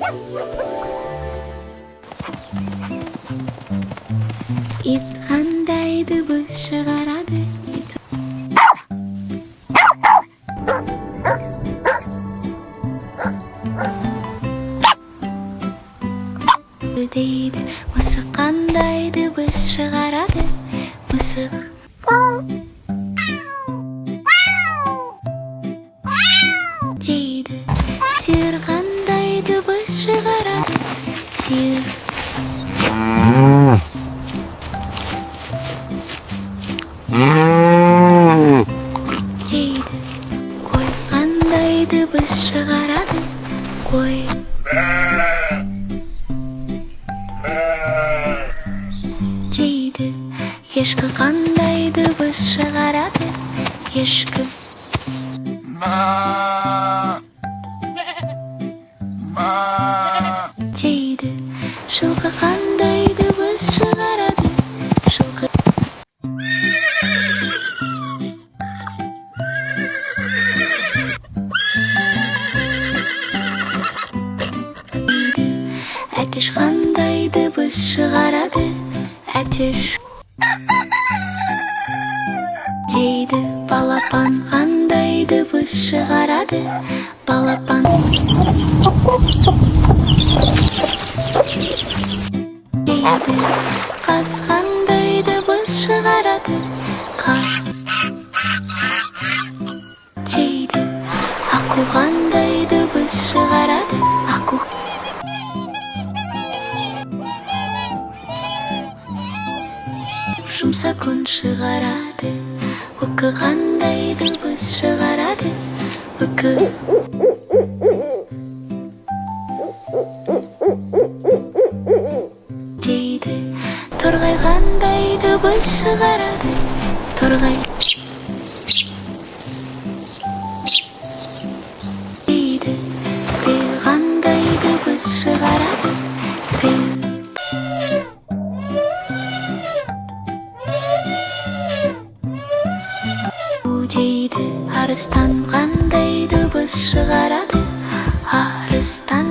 Ит қандай дыбыс шығарады? Дейді мысық қандай дыбыс шығарады? Мысық дейді. Сиыр қандай дыбыс шығарады? Сиыр дейді. Қой қандай дыбыс шығарады? Қой дейді. Ешкі қандай дыбыс шығарады? Ешкі дейді. Жылқы қандай дыбыс шығарады? Жылқы дейді. Әтеш қандай дыбыс шығарады? Әтеш дейді. Балапан қандай дыбыс шығарады? Балапан дейді. Қаз қандай дыбыс шығарады? Қаз дейді. Аққу қандай дыбыс шығарады? Аққу жұмса күн шығарады. Үкі қандай дыбыс шығарады? Үкі дейді. Торғай қандай дыбыс шығарады? Торғай дейді. Фил қандай дыбыс шығарады? Фил дейді. Арыстан қандай дыбыс шығарады? Арыстан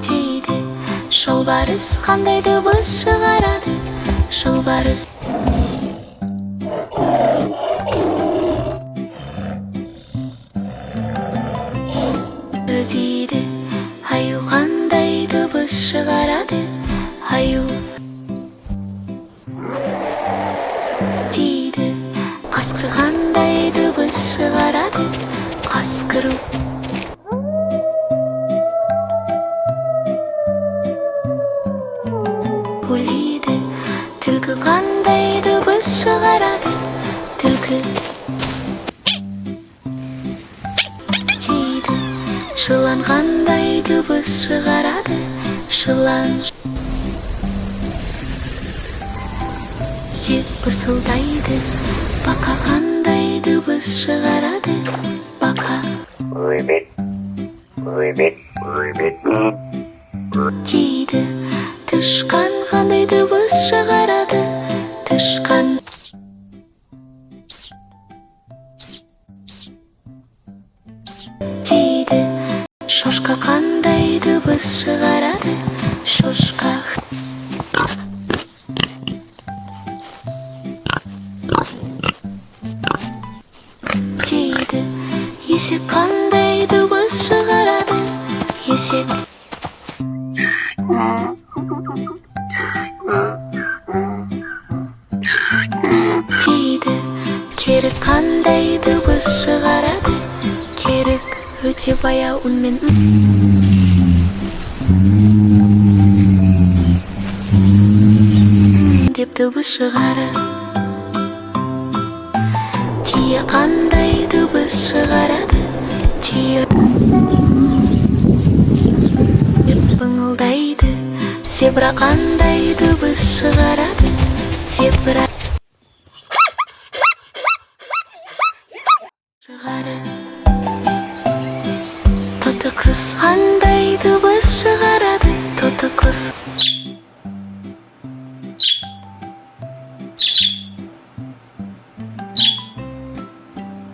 дейді. Жолбарыс қандай дыбыс шығарады? Жолбарыс дейді. Аю қандай дыбыс шығарады? Аю дейді. Қасқыр қандай дыбыс шығарады? Қасқыр улиді. Түлкі қандай дыбыс шығарады? Түлкі дейді. Жылан қандай дыбыс шығарады? Жылан деп пысылдайды. Бақа қандай дыбыс шығарады? Бақа дейді. Тышқан қандай дыбыс шығарады? Тышқан дейді. Шошқа қандай дыбыс шығарады? Шошқа дейді. Есек қандай дыбыс шығарады? Есек дейді. Керік қандай дыбыс шығарады? Керік өте баяу үнмен деп дыбыс шығарады. Тие қандай дыбыс шығарады? Тие быңылдайды. Зебра қандай дыбыс шығарады? Зебра шығарады. Тоты құс қандай дыбыс шығарады? Тоты құс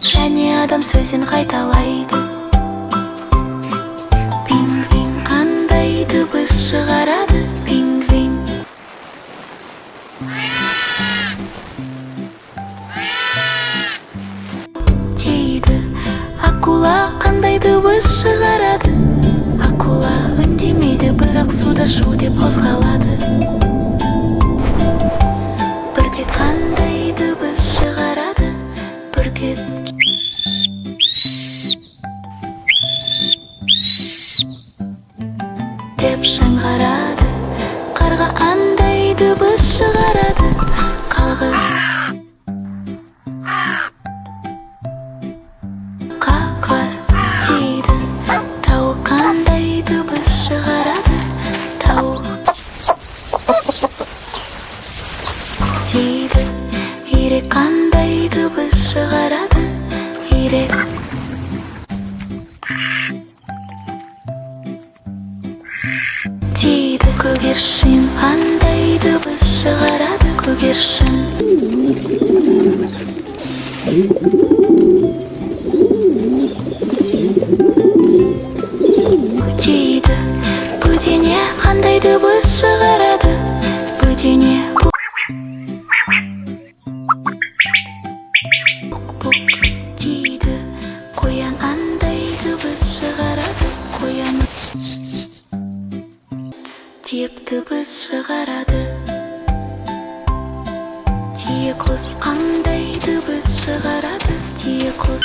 және адам сөзін қайталайды. Пингвин қандай дыбыс шығарады? Пингвин. Дейді. Акула қандай дыбыс шығарады? Акула үндемейді, бірақ суда шу деп қозғалады. Бүркет қандай дыбыс шығарады? Бүркет. Деп шыңғарады. Қарға андай дыбыс шығарады? Қағы. Қақар. Дейді. Тауық қандай дыбыс шығарады? Тауық. Дейді. Ирек қандай дыбыс шығарады? Ирек. Дейді. Көгершін қандай дыбыс шығарады? Көгершін. Дейді. Бөдене қандай дыбыс шығарады? Бөдене. Бұк-бұк. Дейді. Қоян қандай дыбыс шығарады? Қоян. Деп дыбыс шығарады. Түйеқұс қандай дыбыс шығарады? Түйеқұс.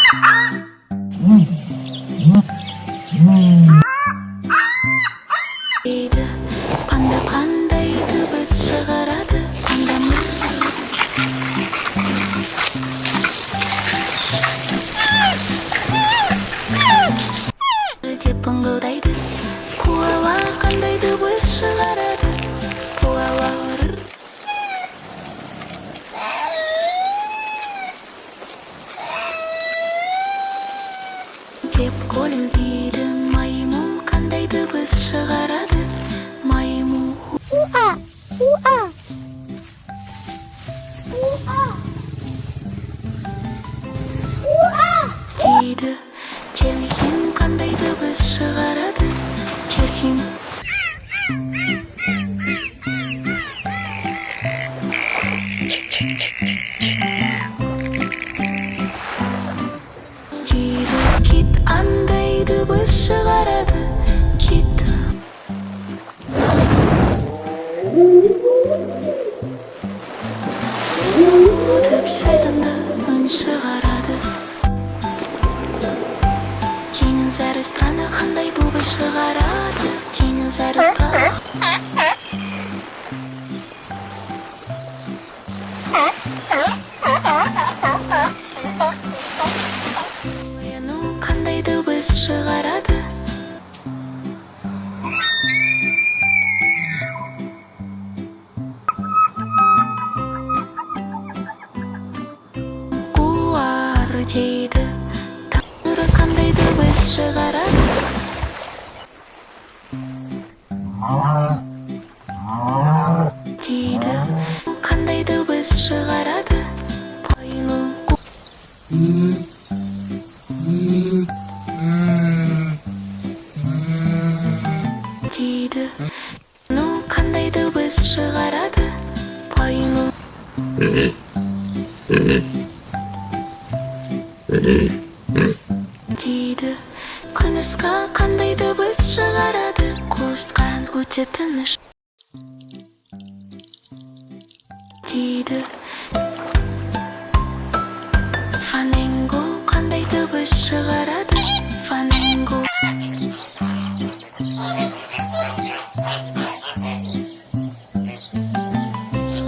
Дейді. Панда қандай дыбыс шығарады? Панда. Деп ыңылдайды. Коала қандай дыбыс шығарады? Коала. Деп күлімдейді. Маймыл қандай дыбыс шығарады? Маймыл. Уа, уа, уа, уа. Дейді. Телхин қандай дыбыс шығарады? Телхин. Дейді. Кит қандай дыбыс шығарады? Кит. Өтіп сезімді үн шығарады. Теңіз арыстаны қандай дыбыс шығарады? Теңіз арыстаны. Ояну қандай дыбыс шығарады? Қуар дейді. Таңыры қандай дыбыс шығарады? Дейді. Қандай дыбыс шығарады? Пайлы. Дейді. Ну қандай дыбыс шығарады? Пайлы. Дейді. Құмырсқа қандай дыбыс шығарады? Құмырсқан өте тыныш. Дейді. Фламинго қандай дыбыс шығарады? Фламинго.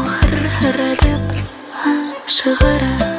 Хыр-хыр деп шығарады.